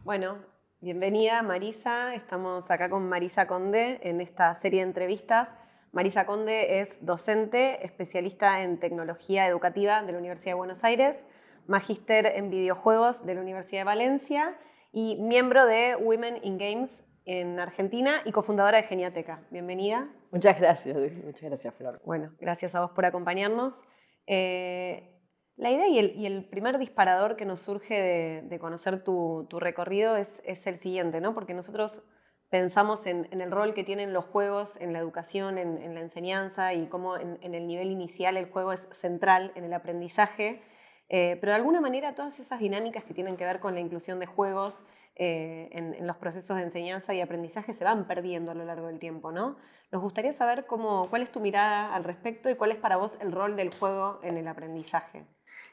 Bueno, bienvenida Marisa. Estamos acá con Marisa Conde en esta serie de entrevistas. Marisa Conde es docente, especialista en tecnología educativa de la Universidad de Buenos Aires, magíster en videojuegos de la Universidad de Valencia y miembro de Women in Games en Argentina y cofundadora de Geniateca. Bienvenida. Muchas gracias, Flor. Bueno, gracias a vos por acompañarnos. La idea y el primer disparador que nos surge de conocer tu recorrido es el siguiente, ¿no? Porque nosotros pensamos en el rol que tienen los juegos en la educación, en la enseñanza y cómo en el nivel inicial el juego es central en el aprendizaje, pero de alguna manera todas esas dinámicas que tienen que ver con la inclusión de juegos en los procesos de enseñanza y aprendizaje se van perdiendo a lo largo del tiempo, ¿no? Nos gustaría saber cuál es tu mirada al respecto y cuál es para vos el rol del juego en el aprendizaje.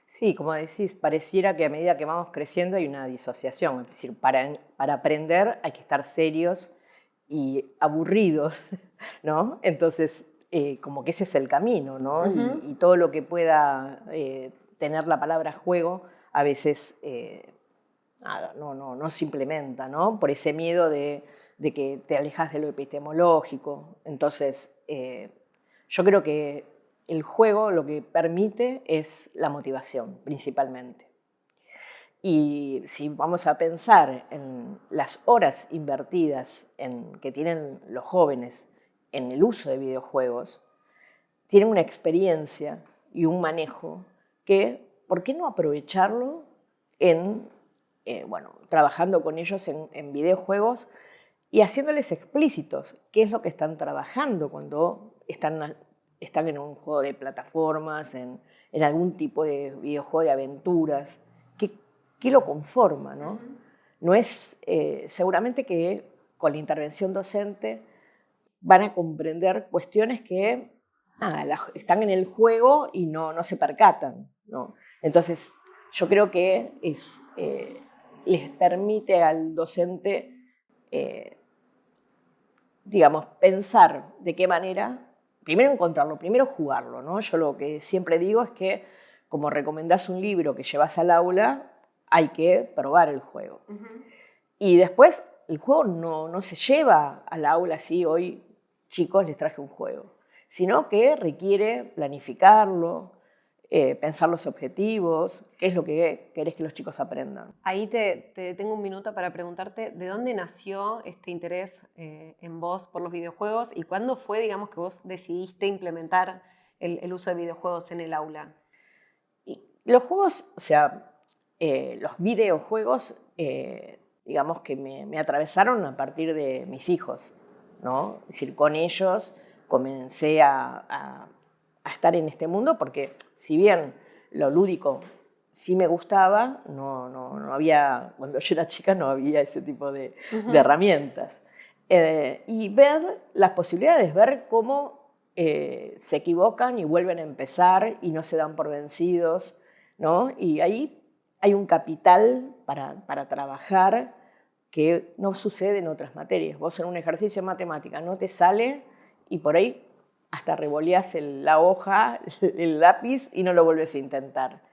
Sí, como decís, pareciera que a medida que vamos creciendo hay una disociación. Es decir, para aprender hay que estar serios y aburridos, ¿no? Entonces, como que ese es el camino, ¿no? Y todo lo que pueda tener la palabra juego, a veces nada, no se implementa, ¿no? Por ese miedo de que te alejas de lo epistemológico. Entonces, yo creo que el juego lo que permite es la motivación, principalmente. Y si vamos a pensar en las horas invertidas que tienen los jóvenes en el uso de videojuegos, tienen una experiencia y un manejo que, ¿por qué no aprovecharlo trabajando con ellos en videojuegos y haciéndoles explícitos qué es lo que están trabajando cuando están en un juego de plataformas, en algún tipo de videojuego de aventuras? ¿Qué lo conforma, ¿no? No es, seguramente que con la intervención docente van a comprender cuestiones que están en el juego y no se percatan, ¿no? Entonces, yo creo que les permite al docente, digamos, pensar de qué manera, primero encontrarlo, primero jugarlo, ¿no? Yo lo que siempre digo es que, como recomendás un libro que llevas al aula, hay que probar el juego. Y después, el juego no se lleva al aula así, hoy chicos les traje un juego, sino que requiere planificarlo, pensar los objetivos, qué es lo que querés que los chicos aprendan. Ahí te tengo un minuto para preguntarte de dónde nació este interés en vos por los videojuegos y cuándo fue, digamos, que vos decidiste implementar el uso de videojuegos en el aula. Y los juegos, o sea, los videojuegos, digamos que me atravesaron a partir de mis hijos, ¿no? Es decir, con ellos comencé a estar en este mundo porque, si bien lo lúdico sí me gustaba, no había, cuando yo era chica no había ese tipo de herramientas. Y ver las posibilidades, ver cómo se equivocan y vuelven a empezar y no se dan por vencidos, ¿no? Y ahí hay un capital para trabajar que no sucede en otras materias. Vos en un ejercicio de matemática no te sale y por ahí hasta revoleás la hoja, el lápiz y no lo vuelves a intentar.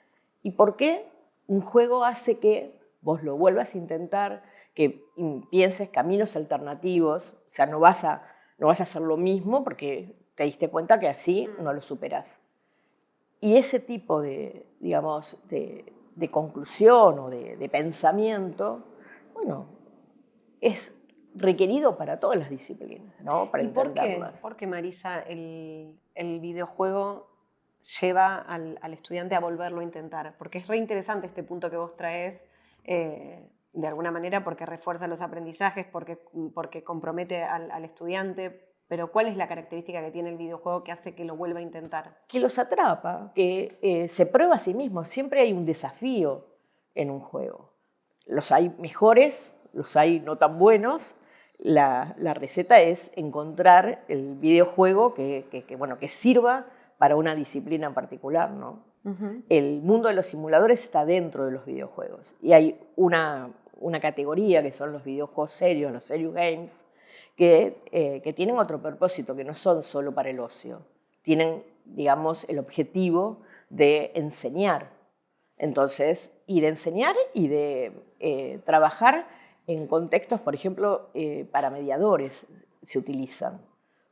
¿Y por qué? Un juego hace que vos lo vuelvas a intentar, que pienses caminos alternativos, o sea, no vas a hacer lo mismo porque te diste cuenta que así no lo superás. Y ese tipo digamos, de conclusión o de pensamiento, bueno, es requerido para todas las disciplinas, ¿no? Para ¿Y entenderlas. por qué, Marisa, el videojuego lleva al estudiante a volverlo a intentar? Porque es re interesante este punto que vos traes, de alguna manera, porque refuerza los aprendizajes, porque compromete al estudiante, pero ¿cuál es la característica que tiene el videojuego que hace que lo vuelva a intentar? Que los atrapa, que se prueba a sí mismo. Siempre hay un desafío en un juego. Los hay mejores, los hay no tan buenos. La receta es encontrar el videojuego que sirva para una disciplina en particular, ¿no? El mundo de los simuladores está dentro de los videojuegos y hay una categoría que son los videojuegos serios, los serious games, que tienen otro propósito, que no son solo para el ocio. Tienen, digamos, el objetivo de enseñar. Entonces, y de enseñar y de trabajar en contextos, por ejemplo, para mediadores se utilizan,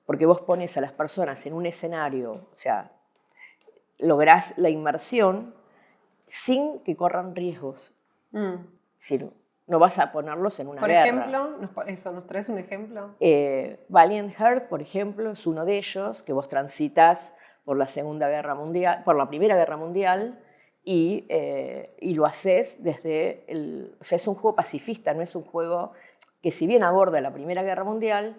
porque vos pones a las personas en un escenario, o sea, lográs la inmersión sin que corran riesgos. Es decir, no vas a ponerlos en una por guerra. Ejemplo, ¿nos traes un ejemplo? Valiant Heart, por ejemplo, es uno de ellos, que vos transitas por la Segunda Guerra Mundial, por la Primera Guerra Mundial, y lo haces desde o sea, es un juego pacifista, no es un juego que, si bien aborda la Primera Guerra Mundial,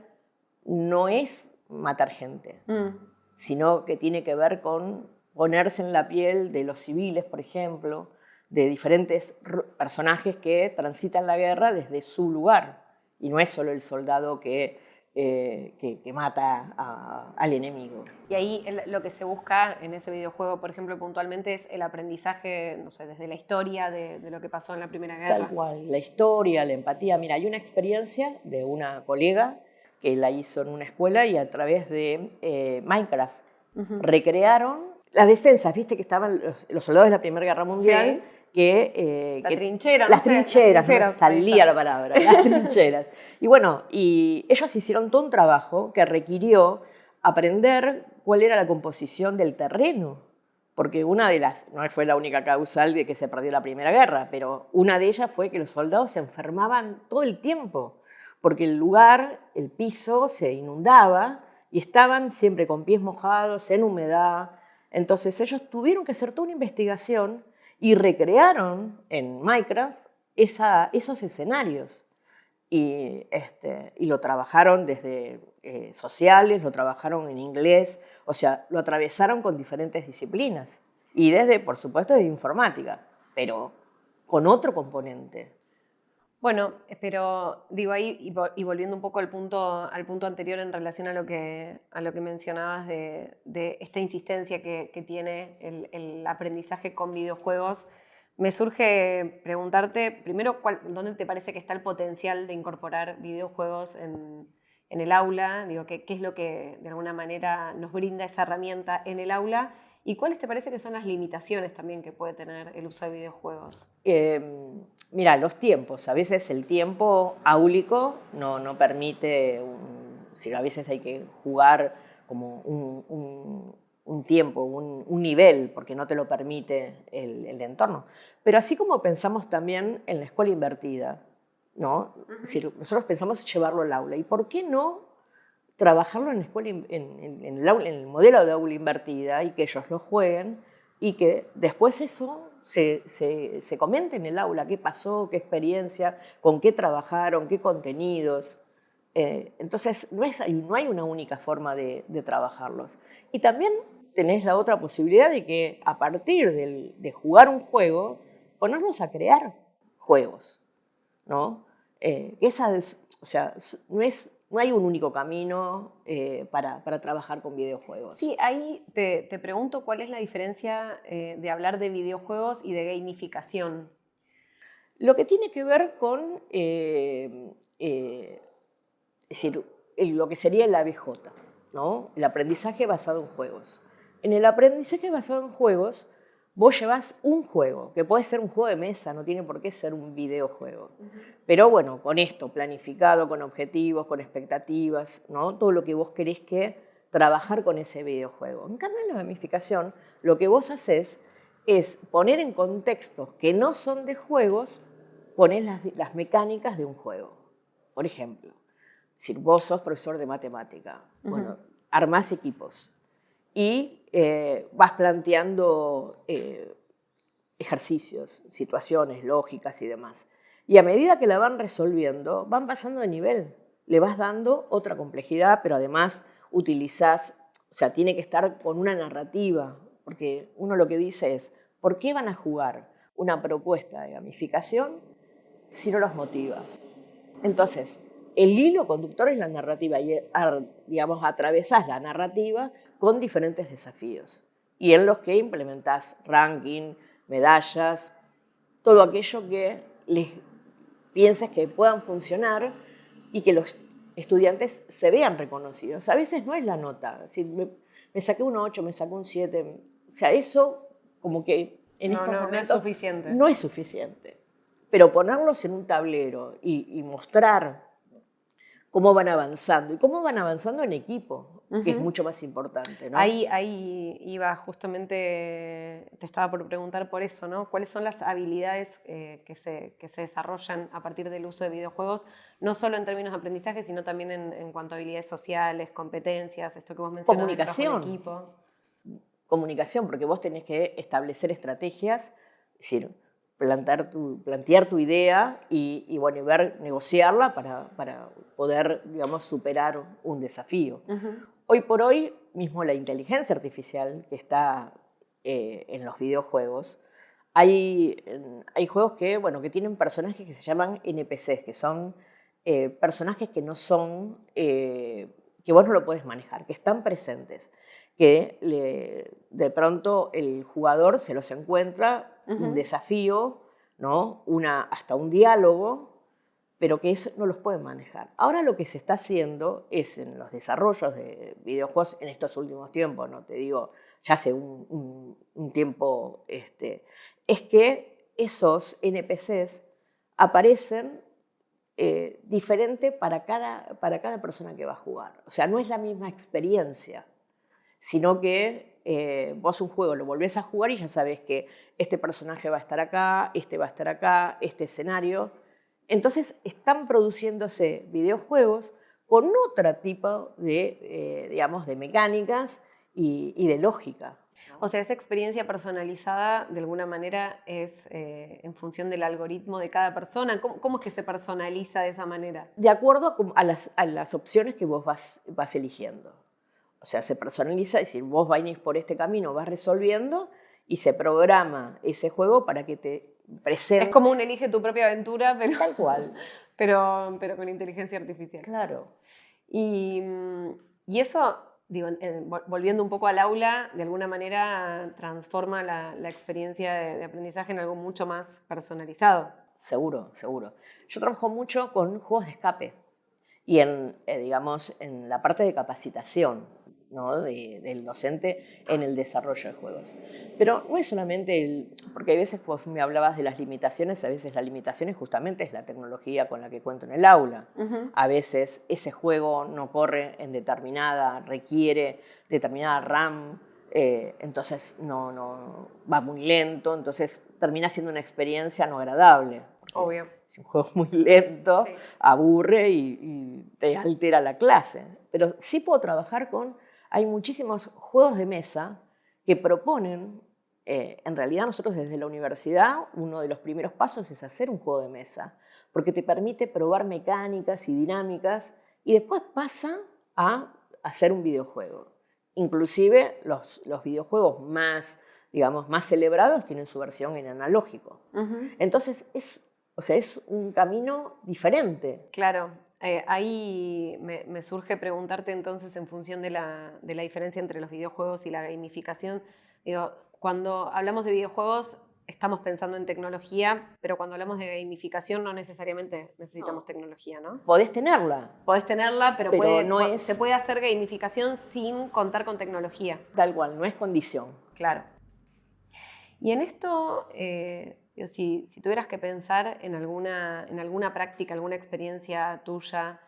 no es matar gente, sino que tiene que ver con ponerse en la piel de los civiles, por ejemplo, de diferentes personajes que transitan la guerra desde su lugar, y no es solo el soldado que mata al enemigo. Y ahí lo que se busca en ese videojuego, por ejemplo, puntualmente, es el aprendizaje, no sé, desde la historia de lo que pasó en la Primera Guerra. Tal cual, la historia, la empatía. Mira, hay una experiencia de una colega que la hizo en una escuela, y a través de Minecraft recrearon las defensas, viste que estaban los soldados de la Primera Guerra Mundial, sí. Las trincheras, no salía la palabra, las trincheras. Y bueno, y ellos hicieron todo un trabajo que requirió aprender cuál era la composición del terreno, porque una de las, no fue la única causal de que se perdió la Primera Guerra, pero una de ellas fue que los soldados se enfermaban todo el tiempo, porque el lugar, el piso, se inundaba y estaban siempre con pies mojados, en humedad. Entonces ellos tuvieron que hacer toda una investigación y recrearon en Minecraft esos escenarios. Y lo trabajaron desde sociales, lo trabajaron en inglés, o sea, lo atravesaron con diferentes disciplinas. Y desde, por supuesto, desde informática, pero con otro componente. Bueno, pero digo ahí, y volviendo un poco al punto anterior en relación a lo que mencionabas de esta insistencia que tiene el aprendizaje con videojuegos, me surge preguntarte primero dónde te parece que está el potencial de incorporar videojuegos en el aula, digo, qué es lo que de alguna manera nos brinda esa herramienta en el aula, y cuáles te parece que son las limitaciones también que puede tener el uso de videojuegos. Mira, los tiempos. A veces el tiempo áulico no permite, a veces hay que jugar como un tiempo, un nivel, porque no te lo permite el entorno. Pero así como pensamos también en la escuela invertida, ¿no? Es decir, nosotros pensamos llevarlo al aula. ¿Y por qué no trabajarlo en la escuela, en el modelo de aula invertida, y que ellos lo jueguen, y que después eso se comente en el aula? ¿Qué pasó? ¿Qué experiencia? ¿Con qué trabajaron? ¿Qué contenidos? Entonces no hay una única forma de trabajarlos. Y también tenés la otra posibilidad de que, a partir de jugar un juego, ponerlos a crear juegos, ¿no? O sea, no hay un único camino para trabajar con videojuegos. Sí, ahí te pregunto cuál es la diferencia de hablar de videojuegos y de gamificación. Lo que tiene que ver con es decir, lo que sería el ABJ, ¿no? El aprendizaje basado en juegos. En el aprendizaje basado en juegos, vos llevas un juego, que puede ser un juego de mesa, no tiene por qué ser un videojuego. Pero bueno, con esto, planificado, con objetivos, con expectativas, ¿no? Todo lo que vos querés que trabajar con ese videojuego. En cambio, en la gamificación, lo que vos haces es poner en contextos que no son de juegos, poner las mecánicas de un juego. Por ejemplo, si vos sos profesor de matemática, bueno, armás equipos y vas planteando ejercicios, situaciones lógicas y demás. Y a medida que la van resolviendo, van pasando de nivel. Le vas dando otra complejidad, pero además utilizás, o sea, tiene que estar con una narrativa, porque uno lo que dice es, ¿por qué van a jugar una propuesta de gamificación si no los motiva? Entonces, el hilo conductor es la narrativa, y digamos, atravesás la narrativa con diferentes desafíos, y en los que implementás ranking, medallas, todo aquello que les pienses que puedan funcionar y que los estudiantes se vean reconocidos. A veces no es la nota, si me saqué un 8, me saqué un 7, o sea, eso como que en estos momentos no es suficiente. No es suficiente. pero ponerlos en un tablero y mostrar cómo van avanzando y cómo van avanzando en equipo, que es mucho más importante, ¿no? Ahí iba justamente, te estaba por preguntar por eso, ¿no? ¿Cuáles son las habilidades que se desarrollan a partir del uso de videojuegos, no solo en términos de aprendizaje, sino también en cuanto a habilidades sociales, competencias, esto que vos mencionabas del trabajo en equipo? Comunicación, porque vos tenés que establecer estrategias, es decir, plantear tu idea y bueno, y ver, negociarla para poder, digamos, superar un desafío. Hoy por hoy, mismo la inteligencia artificial que está en los videojuegos, hay juegos que, bueno, que tienen personajes que se llaman NPCs, que son personajes que no son, que vos no lo podés manejar, que están presentes, que de pronto el jugador se los encuentra, un desafío, ¿no? Hasta un diálogo, pero que eso no los pueden manejar. Ahora lo que se está haciendo es en los desarrollos de videojuegos en estos últimos tiempos, no te digo, ya hace un tiempo, es que esos NPCs aparecen diferente para cada persona que va a jugar. O sea, no es la misma experiencia, sino que vos un juego lo volvés a jugar y ya sabés que este personaje va a estar acá, este va a estar acá, este escenario. Entonces están produciéndose videojuegos con otro tipo de, digamos, de mecánicas y de lógica. O sea, esa experiencia personalizada de alguna manera es en función del algoritmo de cada persona. ¿Cómo es que se personaliza de esa manera? De acuerdo a las opciones que vos vas eligiendo. O sea, se personaliza, es decir, vos vais por este camino, vas resolviendo y se programa ese juego para que te presente. Es como un elige tu propia aventura, pero, tal cual. pero con inteligencia artificial. Claro. Y eso, digo, volviendo un poco al aula, de alguna manera transforma la experiencia de aprendizaje en algo mucho más personalizado. Seguro, seguro. Yo trabajo mucho con juegos de escape y digamos, en la parte de capacitación, ¿no? del docente en el desarrollo de juegos. Pero no es solamente porque a veces vos me hablabas de las limitaciones, a veces la limitación justamente es la tecnología con la que cuento en el aula. A veces ese juego no corre requiere determinada RAM, entonces no va muy lento, entonces termina siendo una experiencia no agradable. Obvio. Si un juego muy lento, sí, aburre y te altera la clase. Pero sí puedo trabajar hay muchísimos juegos de mesa que proponen, en realidad nosotros desde la universidad, uno de los primeros pasos es hacer un juego de mesa, porque te permite probar mecánicas y dinámicas y después pasa a hacer un videojuego. Inclusive los videojuegos digamos, más celebrados tienen su versión en analógico. Entonces es un camino diferente. Claro. Ahí me surge preguntarte entonces en función de la diferencia entre los videojuegos y la gamificación. Digo, cuando hablamos de videojuegos estamos pensando en tecnología, pero cuando hablamos de gamificación no necesariamente necesitamos tecnología, ¿no? Podés tenerla. Podés tenerla, pero se puede hacer gamificación sin contar con tecnología. Tal cual, no es condición. Claro. Y en esto, si tuvieras que pensar en alguna práctica, alguna experiencia tuya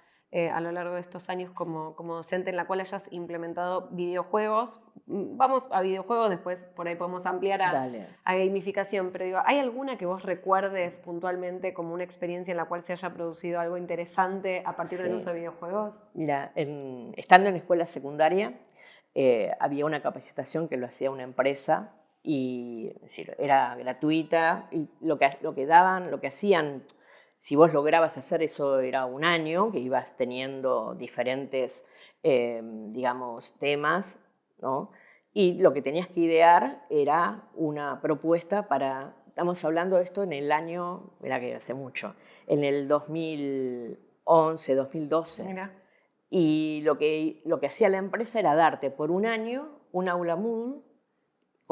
a lo largo de estos años como docente en la cual hayas implementado videojuegos, vamos a videojuegos, después por ahí podemos ampliar a gamificación, pero digo, ¿hay alguna que vos recuerdes puntualmente como una experiencia en la cual se haya producido algo interesante a partir del uso de videojuegos? Mira, estando en escuela secundaria, había una capacitación que lo hacía una empresa y es decir, era gratuita y lo que hacían, si vos lograbas hacer eso era un año, que ibas teniendo diferentes, digamos, temas, ¿no? Y lo que tenías que idear era una propuesta estamos hablando de esto en el año, mira que hace mucho, en el 2011, 2012. Mira. Y lo que hacía la empresa era darte por un año un aula Moodle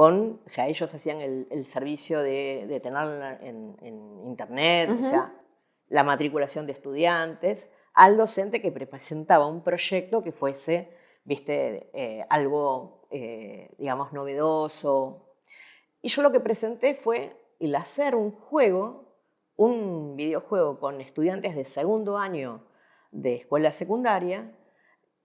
o sea, ellos hacían el servicio de tenerla en internet, o sea, la matriculación de estudiantes, al docente que presentaba un proyecto que fuese, viste, algo, digamos, novedoso. Y yo lo que presenté fue el hacer un juego un videojuego con estudiantes de segundo año de escuela secundaria,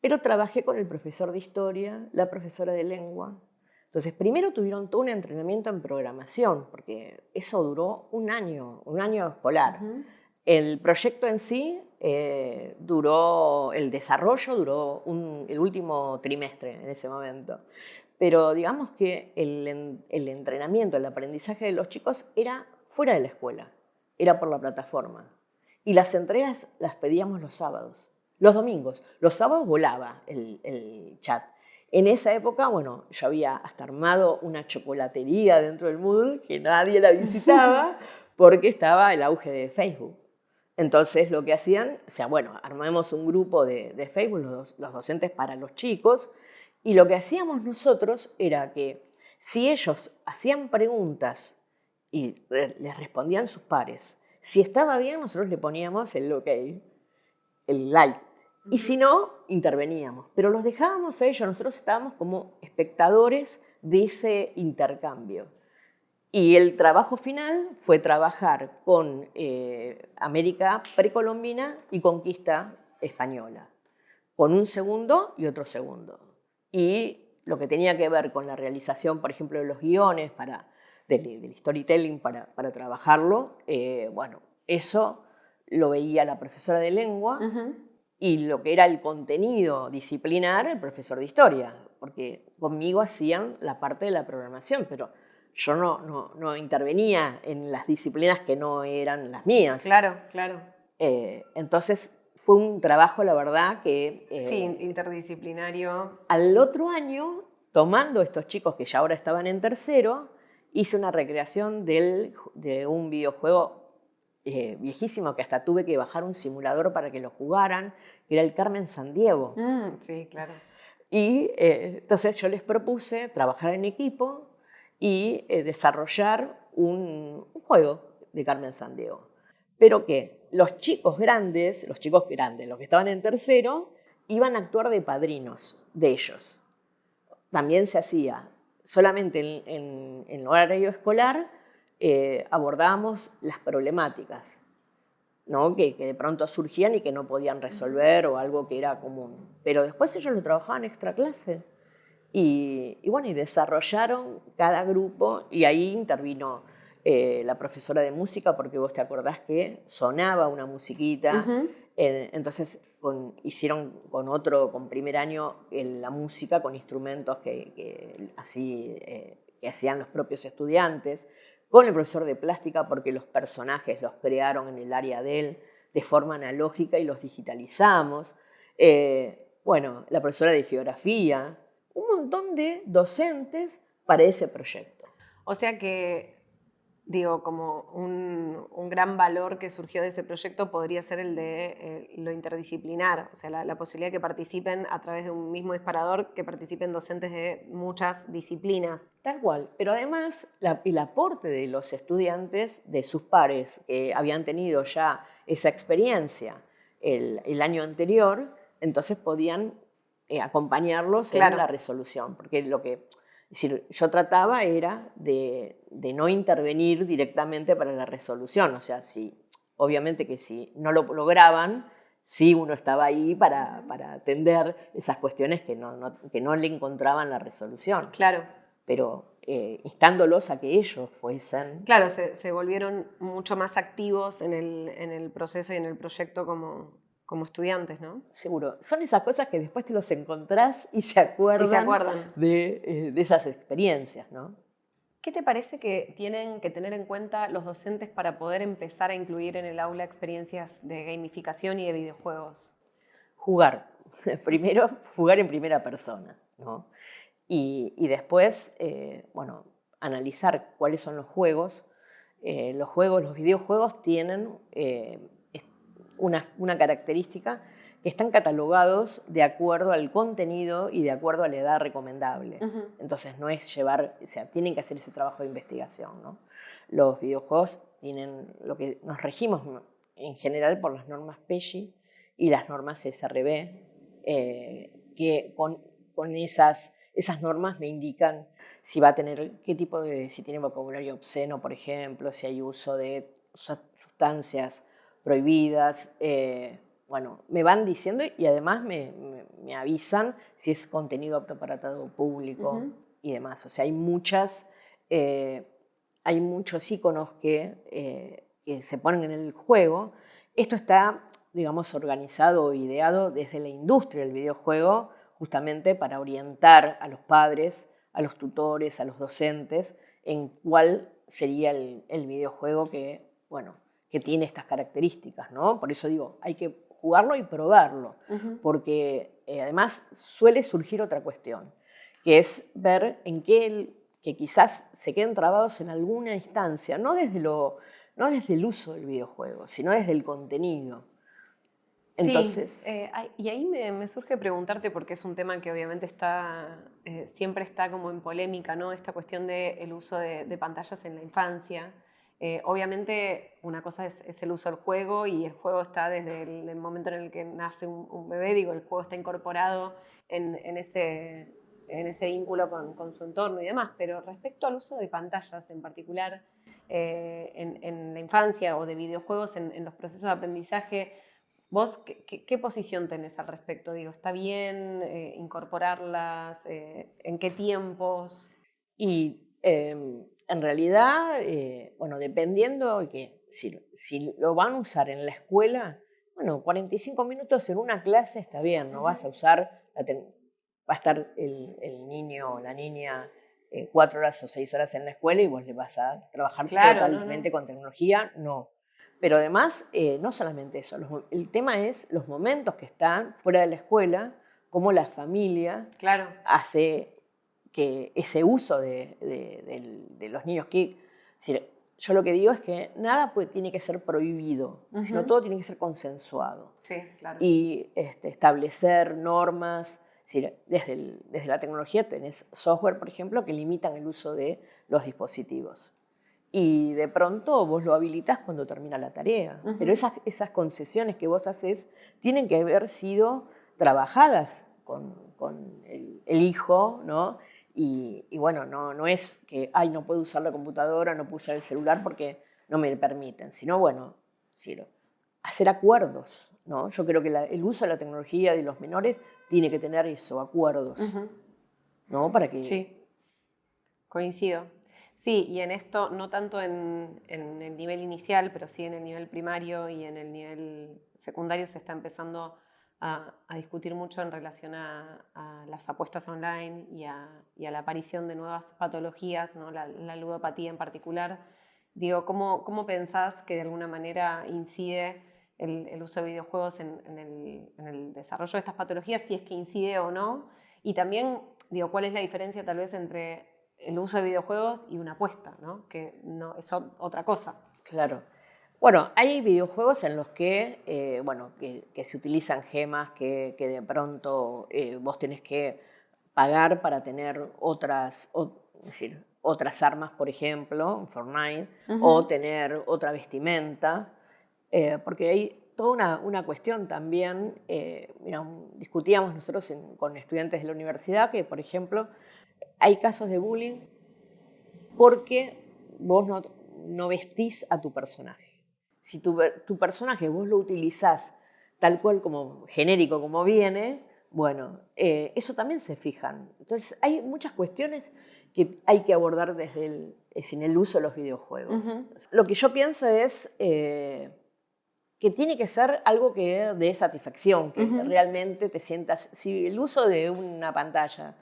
pero trabajé con el profesor de historia, la profesora de lengua. Entonces, primero tuvieron todo un entrenamiento en programación, porque eso duró un año escolar. El proyecto en sí el desarrollo duró el último trimestre en ese momento. Pero digamos que el entrenamiento, el aprendizaje de los chicos era fuera de la escuela, era por la plataforma. Y las entregas las pedíamos los sábados, los domingos. Los sábados volaba el chat. En esa época, bueno, yo había hasta armado una chocolatería dentro del Moodle que nadie la visitaba porque estaba el auge de Facebook. Entonces lo que hacían, o sea, bueno, armamos un grupo de Facebook, los docentes para los chicos, y lo que hacíamos nosotros era que si ellos hacían preguntas y les respondían sus pares, si estaba bien, nosotros le poníamos el ok, el like. Y si no, interveníamos. Pero los dejábamos a ellos, nosotros estábamos como espectadores de ese intercambio. Y el trabajo final fue trabajar con América precolombina y conquista española, con un segundo y otro segundo. Y lo que tenía que ver con la realización, por ejemplo, de los guiones del storytelling para trabajarlo, bueno, eso lo veía la profesora de lengua y lo que era el contenido disciplinar, el profesor de historia, porque conmigo hacían la parte de la programación, pero yo no intervenía en las disciplinas que no eran las mías. Claro, claro. Entonces fue un trabajo, la verdad, que... sí, interdisciplinario. Al otro año, tomando estos chicos que ya ahora estaban en tercero, hice una recreación de un videojuego viejísimo que hasta tuve que bajar un simulador para que lo jugaran, que era el Carmen Sandiego. Sí, claro. Y entonces yo les propuse trabajar en equipo y desarrollar un juego de Carmen Sandiego. Pero que los chicos grandes, los que estaban en tercero, iban a actuar de padrinos de ellos. También se hacía solamente en el horario escolar, abordábamos las problemáticas, ¿no? que de pronto surgían y que no podían resolver o algo que era común. Pero después ellos lo trabajaban extra clase. Y bueno, y desarrollaron cada grupo y ahí intervino la profesora de música, porque vos te acordás que sonaba una musiquita. Entonces hicieron con primer año la música con instrumentos que hacían los propios estudiantes, con el profesor de plástica, porque los personajes los crearon en el área de él de forma analógica y los digitalizamos. Bueno, la profesora de geografía, un montón de docentes para ese proyecto. O sea que, digo, como un gran valor que surgió de ese proyecto podría ser el de lo interdisciplinar, o sea, la posibilidad de que participen a través de un mismo disparador, que participen docentes de muchas disciplinas. Tal cual, pero además el aporte de los estudiantes, de sus pares que habían tenido ya esa experiencia el año anterior, entonces podían acompañarlos en la resolución, porque yo trataba era de no intervenir directamente para la resolución, o sea, obviamente que si no lo lograban, sí uno estaba ahí para atender esas cuestiones que no le encontraban la resolución. Claro. Pero instándolos a que ellos fuesen... Claro, se volvieron mucho más activos en el proceso y en el proyecto como estudiantes, ¿no? Seguro. Son esas cosas que después te los encontrás y se acuerdan, de esas experiencias, ¿no? ¿Qué te parece que tienen que tener en cuenta los docentes para poder empezar a incluir en el aula experiencias de gamificación y de videojuegos? Jugar. Primero, jugar en primera persona, ¿no? Y después, bueno, analizar cuáles son los juegos. Los videojuegos tienen una característica, que están catalogados de acuerdo al contenido y de acuerdo a la edad recomendable. Entonces no es tienen que hacer ese trabajo de investigación, ¿no? Los videojuegos tienen nos regimos en general por las normas PEGI y las normas SRB, que con esas normas me indican si va a tener si tiene vocabulario obsceno, por ejemplo, si hay uso de sustancias prohibidas. Bueno, me van diciendo y además me avisan si es contenido apto para todo público y demás. O sea, hay muchos iconos que se ponen en el juego. Esto está, digamos, organizado o ideado desde la industria del videojuego, justamente para orientar a los padres, a los tutores, a los docentes, en cuál sería el videojuego que, bueno, que tiene estas características, ¿no? Por eso digo, hay que jugarlo y probarlo, porque además suele surgir otra cuestión, que es ver en qué que quizás se queden trabados en alguna instancia, no desde el uso del videojuego, sino desde el contenido. Entonces, sí, y ahí me surge preguntarte, porque es un tema que obviamente siempre está como en polémica, ¿no? Esta cuestión del uso de pantallas en la infancia. Obviamente una cosa es el uso del juego, y el juego está desde el momento en el que nace un bebé, digo, el juego está incorporado en ese vínculo con su entorno y demás, pero respecto al uso de pantallas en particular en la infancia, o de videojuegos en los procesos de aprendizaje, ¿vos qué posición tenés al respecto? Digo, ¿está bien incorporarlas? ¿En qué tiempos? y en realidad, bueno, dependiendo de que si lo van a usar en la escuela, bueno, 45 minutos en una clase está bien, no vas a usar, va a estar el niño o la niña 4 horas o 6 horas en la escuela y vos le vas a trabajar Claro, totalmente con tecnología, no. Pero además, no solamente eso, el tema es los momentos que están fuera de la escuela, cómo la familia claro. hace que ese uso de los niños, es decir, yo lo que digo es que nada tiene que ser prohibido, sino todo tiene que ser consensuado. Sí, claro. Y establecer normas, es decir, desde la tecnología tenés software, por ejemplo, que limitan el uso de los dispositivos. Y de pronto vos lo habilitas cuando termina la tarea. Pero esas concesiones que vos haces tienen que haber sido trabajadas con el hijo, ¿no? Y bueno, no es que, ay, no puedo usar la computadora, no puedo usar el celular porque no me permiten, sino, bueno, sí, hacer acuerdos, ¿no? Yo creo que el uso de la tecnología de los menores tiene que tener eso, acuerdos, ¿no? Para que... Sí, coincido. Sí, y en esto, no tanto en el nivel inicial, pero sí en el nivel primario y en el nivel secundario, se está empezando a discutir mucho en relación a las apuestas online y a la aparición de nuevas patologías, ¿no? La ludopatía en particular. Digo, ¿cómo pensás que de alguna manera incide el uso de videojuegos en el desarrollo de estas patologías, si es que incide o no? Y también, digo, ¿cuál es la diferencia tal vez entre el uso de videojuegos y una apuesta, ¿no? Que no, es otra cosa? Claro. Bueno, hay videojuegos en los que, bueno, que se utilizan gemas, que de pronto vos tenés que pagar para tener es decir, otras armas, por ejemplo, en Fortnite, o tener otra vestimenta, porque hay toda una cuestión también, mira, discutíamos nosotros con estudiantes de la universidad que, por ejemplo, hay casos de bullying porque vos no vestís a tu personaje. Si tu personaje vos lo utilizás tal cual como genérico como viene, bueno, eso también se fijan. Entonces hay muchas cuestiones que hay que abordar sin el uso de los videojuegos. Lo que yo pienso es que tiene que ser algo que dé satisfacción, que realmente te sientas... Si el uso de una pantalla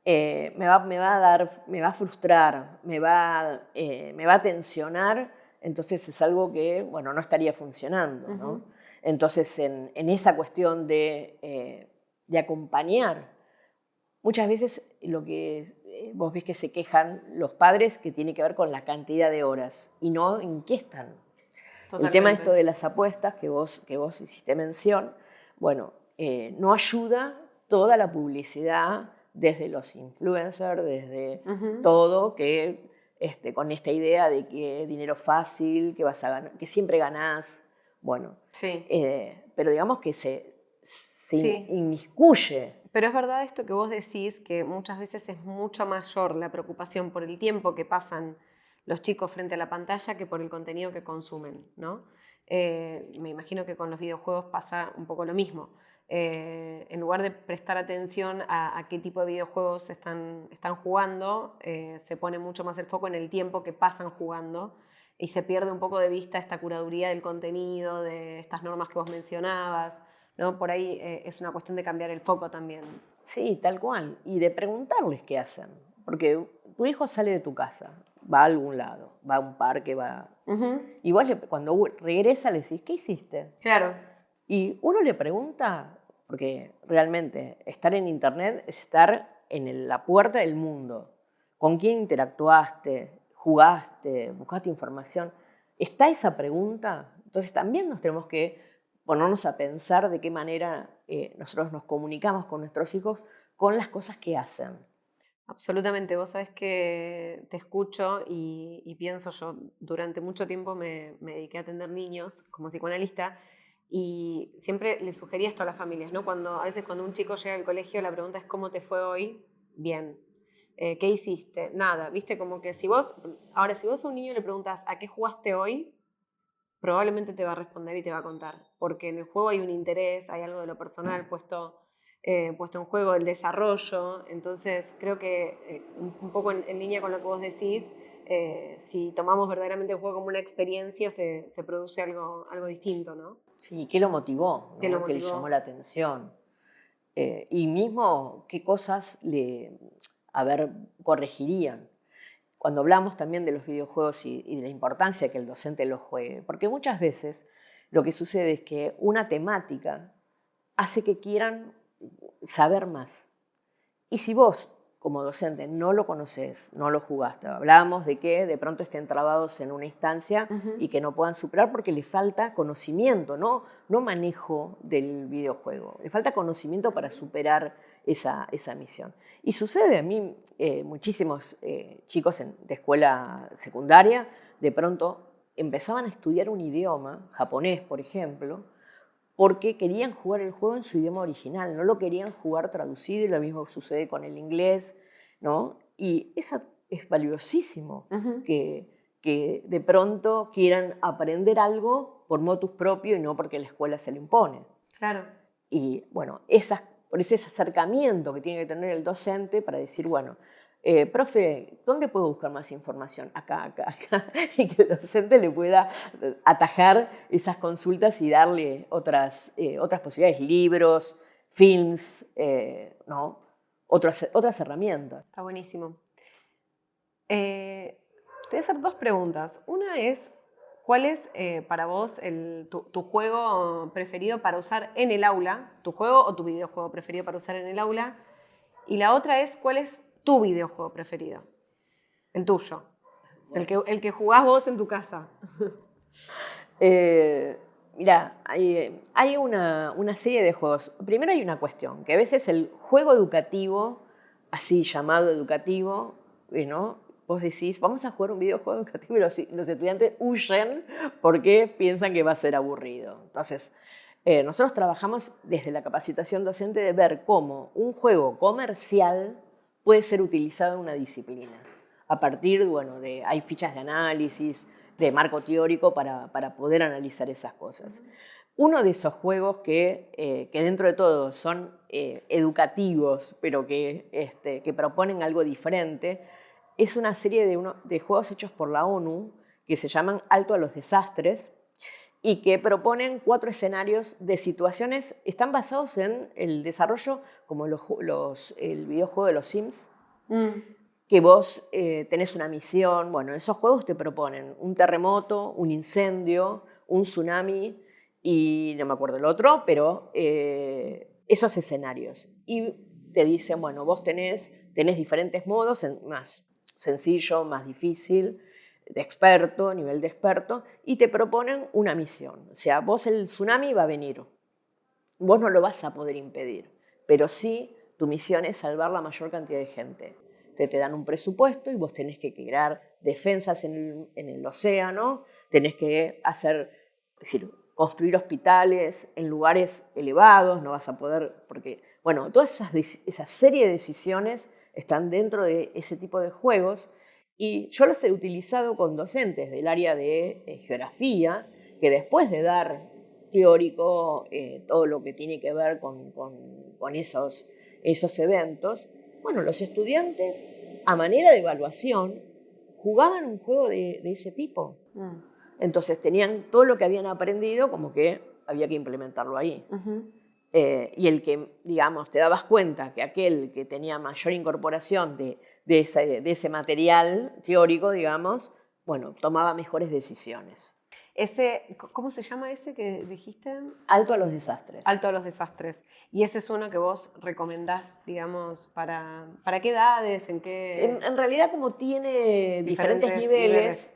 me va a frustrar, me va a tensionar, entonces es algo que, bueno, no estaría funcionando, ¿no? Entonces, en esa cuestión de acompañar, muchas veces lo que vos ves que se quejan los padres, que tiene que ver con la cantidad de horas y no en qué están. Totalmente. El tema esto de las apuestas que vos hiciste mención, bueno, no ayuda toda la publicidad desde los influencers, desde todo, que con esta idea de que dinero fácil, que vas a ganar, que siempre ganás, bueno, Sí. Pero digamos que se Sí. inmiscuye. Pero es verdad esto que vos decís, que muchas veces es mucho mayor la preocupación por el tiempo que pasan los chicos frente a la pantalla que por el contenido que consumen, ¿no? Me imagino que con los videojuegos pasa un poco lo mismo. En lugar de prestar atención a qué tipo de videojuegos están jugando, se pone mucho más el foco en el tiempo que pasan jugando y se pierde un poco de vista esta curaduría del contenido, de estas normas que vos mencionabas, ¿no? Por ahí es una cuestión de cambiar el foco también. Sí, tal cual. Y de preguntarles qué hacen. Porque tu hijo sale de tu casa, va a algún lado, va a un parque, va... Ujú. Y vos cuando regresa le decís, ¿qué hiciste? Claro. Y uno le pregunta, porque realmente estar en Internet es estar en la puerta del mundo. ¿Con quién interactuaste? ¿Jugaste? ¿Buscaste información? ¿Está esa pregunta? Entonces también nos tenemos que ponernos a pensar de qué manera nosotros nos comunicamos con nuestros hijos con las cosas que hacen. Absolutamente, vos sabés que te escucho y pienso, yo durante mucho tiempo me dediqué a atender niños como psicoanalista y siempre le sugería esto a las familias, ¿no? A veces cuando un chico llega al colegio la pregunta es ¿cómo te fue hoy? Bien. ¿Qué hiciste? Nada, viste, como que si vos a un niño le preguntas ¿a qué jugaste hoy? Probablemente te va a responder y te va a contar, porque en el juego hay un interés, hay algo de lo personal puesto en juego, el desarrollo. Entonces creo que un poco en línea con lo que vos decís, si tomamos verdaderamente el juego como una experiencia, se produce algo distinto, ¿no? Sí, ¿qué lo motivó? Que lo ¿No? ¿Qué le llamó motivó. la atención? Y mismo, ¿qué cosas a ver, corregirían? Cuando hablamos también de los videojuegos y de la importancia de que el docente los juegue, porque muchas veces lo que sucede es que una temática hace que quieran saber más. Y si vos, como docente, no lo conoces, no lo jugaste, hablamos de que de pronto estén trabados en una instancia Ujú. y que no puedan superar porque les falta conocimiento, no manejo del videojuego, les falta conocimiento para superar esa misión. Y sucede a mí, muchísimos chicos de escuela secundaria, de pronto empezaban a estudiar un idioma, japonés por ejemplo, porque querían jugar el juego en su idioma original, no lo querían jugar traducido, y lo mismo sucede con el inglés, ¿no? Y eso es valiosísimo, Ujú. que de pronto quieran aprender algo por motus propio y no porque la escuela se lo impone. Claro. Y bueno, por ese acercamiento que tiene que tener el docente para decir, bueno, profe, ¿dónde puedo buscar más información? Acá, acá, acá. Y que el docente le pueda atajar esas consultas y darle otras posibilidades, libros, films, ¿no? Otras herramientas. Está buenísimo. Te voy a hacer dos preguntas. Una es, ¿cuál es para vos tu juego preferido para usar en el aula? ¿Tu juego o tu videojuego preferido para usar en el aula? Y la otra es, ¿cuál es tu videojuego preferido? El tuyo. El que jugás vos en tu casa. Mira, hay una serie de juegos. Primero hay una cuestión, que a veces el juego educativo, así llamado educativo, ¿no? Vos decís, vamos a jugar un videojuego educativo y los estudiantes huyen porque piensan que va a ser aburrido. Entonces, nosotros trabajamos desde la capacitación docente de ver cómo un juego comercial puede ser utilizado en una disciplina. A partir, bueno, hay fichas de análisis, de marco teórico para poder analizar esas cosas. Uno de esos juegos que dentro de todo son educativos, pero que proponen algo diferente, es una serie de juegos hechos por la ONU que se llaman Alto a los Desastres y que proponen 4 escenarios de situaciones, están basados en el desarrollo como el videojuego de los Sims, Mm. que vos tenés una misión. Bueno, esos juegos te proponen un terremoto, un incendio, un tsunami y no me acuerdo el otro, pero esos escenarios. Y te dicen, bueno, vos tenés diferentes modos, más sencillo, más difícil, de experto, nivel de experto, y te proponen una misión. O sea, vos el tsunami va a venir, vos no lo vas a poder impedir, pero sí tu misión es salvar la mayor cantidad de gente. Te dan un presupuesto y vos tenés que crear defensas en el océano, tenés que es decir, construir hospitales en lugares elevados, no vas a poder, porque, bueno, toda esa serie de decisiones están dentro de ese tipo de juegos Y yo los he utilizado con docentes del área de geografía, que después de dar teórico todo lo que tiene que ver con esos eventos, bueno, los estudiantes, a manera de evaluación, jugaban un juego de ese tipo. Entonces tenían todo lo que habían aprendido como que había que implementarlo ahí. Y el que, digamos, te dabas cuenta que aquel que tenía mayor incorporación de ese material teórico, digamos, bueno, tomaba mejores decisiones. ¿Cómo se llama ese que dijiste? Alto a los desastres. Alto a los desastres. ¿Y ese es uno que vos recomendás, digamos, para qué edades? En realidad, como tiene diferentes niveles.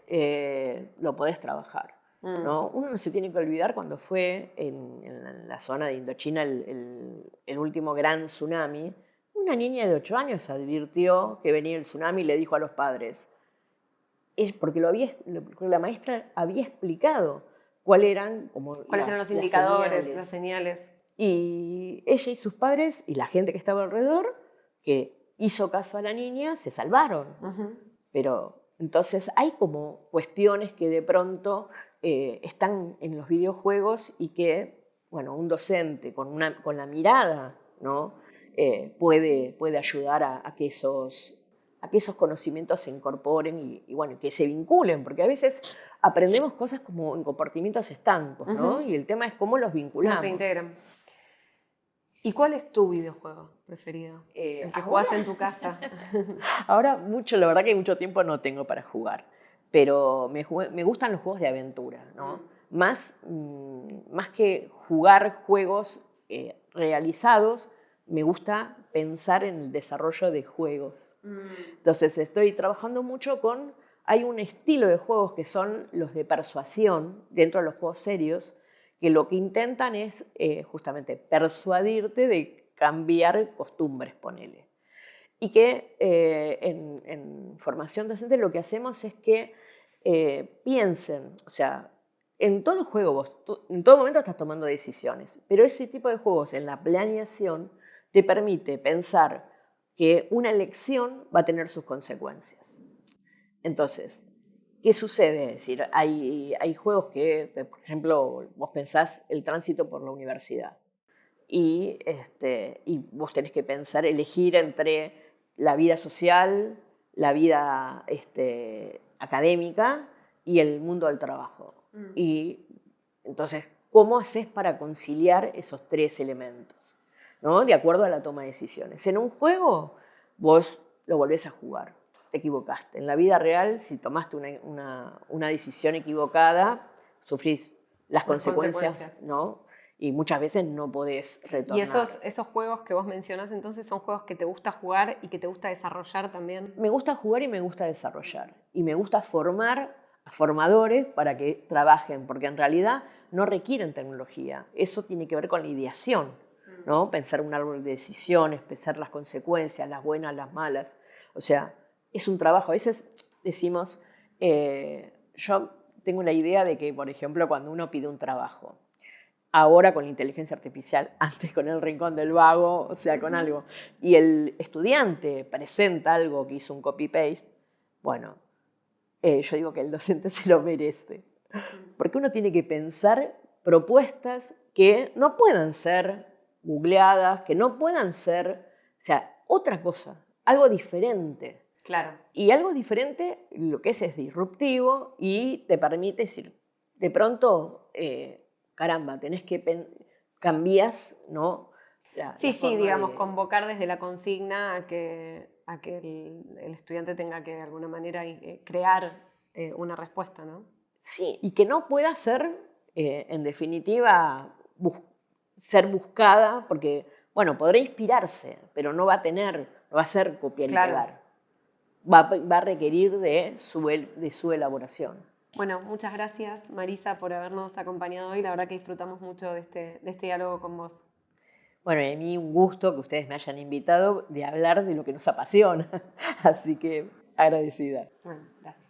Lo podés trabajar. ¿No? Uno no se tiene que olvidar cuando fue en la zona de Indochina el último gran tsunami. Una niña de 8 años advirtió que venía el tsunami y le dijo a los padres, es porque la maestra había explicado cuáles eran los indicadores, las señales. Y ella y sus padres y la gente que estaba alrededor, que hizo caso a la niña, se salvaron. Pero entonces hay como cuestiones que de pronto están en los videojuegos y que, bueno, un docente con la mirada, ¿no? puede ayudar a que esos conocimientos se incorporen y bueno, que se vinculen, porque a veces aprendemos cosas como en comportamientos estancos, ¿no? Y el tema es cómo los vinculamos. No se integran. ¿Y cuál es tu videojuego preferido? El que jugás en tu casa. Ahora la verdad que mucho tiempo no tengo para jugar, pero me gustan los juegos de aventura, ¿no? Más que jugar juegos realizados, me gusta pensar en el desarrollo de juegos. Entonces estoy trabajando mucho hay un estilo de juegos que son los de persuasión, dentro de los juegos serios, que lo que intentan es justamente persuadirte de cambiar costumbres, ponele. Y que en formación docente lo que hacemos es que piensen, o sea, en todo juego en todo momento estás tomando decisiones, pero ese tipo de juegos en la planeación te permite pensar que una elección va a tener sus consecuencias. Entonces, ¿qué sucede? Es decir, hay juegos que, por ejemplo, vos pensás el tránsito por la universidad y vos tenés que pensar, elegir entre la vida social, la vida académica y el mundo del trabajo. Y entonces, ¿cómo haces para conciliar esos tres elementos? ¿No? De acuerdo a la toma de decisiones. En un juego, vos lo volvés a jugar. Te equivocaste. En la vida real, si tomaste una decisión equivocada, sufrís las consecuencias, ¿no? Y muchas veces no podés retornar. ¿Y esos juegos que vos mencionás entonces son juegos que te gusta jugar y que te gusta desarrollar también? Me gusta jugar y me gusta desarrollar. Y me gusta formar a formadores para que trabajen, porque en realidad no requieren tecnología. Eso tiene que ver con la ideación, ¿no? Pensar un árbol de decisiones, pensar las consecuencias, las buenas, las malas. O sea, es un trabajo. A veces decimos, yo tengo la idea de que, por ejemplo, cuando uno pide un trabajo, ahora con la inteligencia artificial, antes con el rincón del vago, o sea, con algo, y el estudiante presenta algo que hizo un copy-paste, bueno, yo digo que el docente se lo merece. Porque uno tiene que pensar propuestas que no puedan ser googleadas, que no puedan ser, o sea, otra cosa, algo diferente. Claro. Y algo diferente, lo que es disruptivo y te permite decir, de pronto, caramba, tenés que cambias, ¿no? Sí, digamos, convocar desde la consigna a que el estudiante tenga que de alguna manera crear una respuesta, ¿no? Sí, y que no pueda ser, en definitiva, ser buscada, porque, bueno, podrá inspirarse, pero no va a ser copiar y pegar. Va a requerir de su elaboración. Bueno, muchas gracias, Marisa, por habernos acompañado hoy. La verdad que disfrutamos mucho de este diálogo con vos. Bueno, y a mí un gusto que ustedes me hayan invitado de hablar de lo que nos apasiona. Así que agradecida. Bueno, gracias.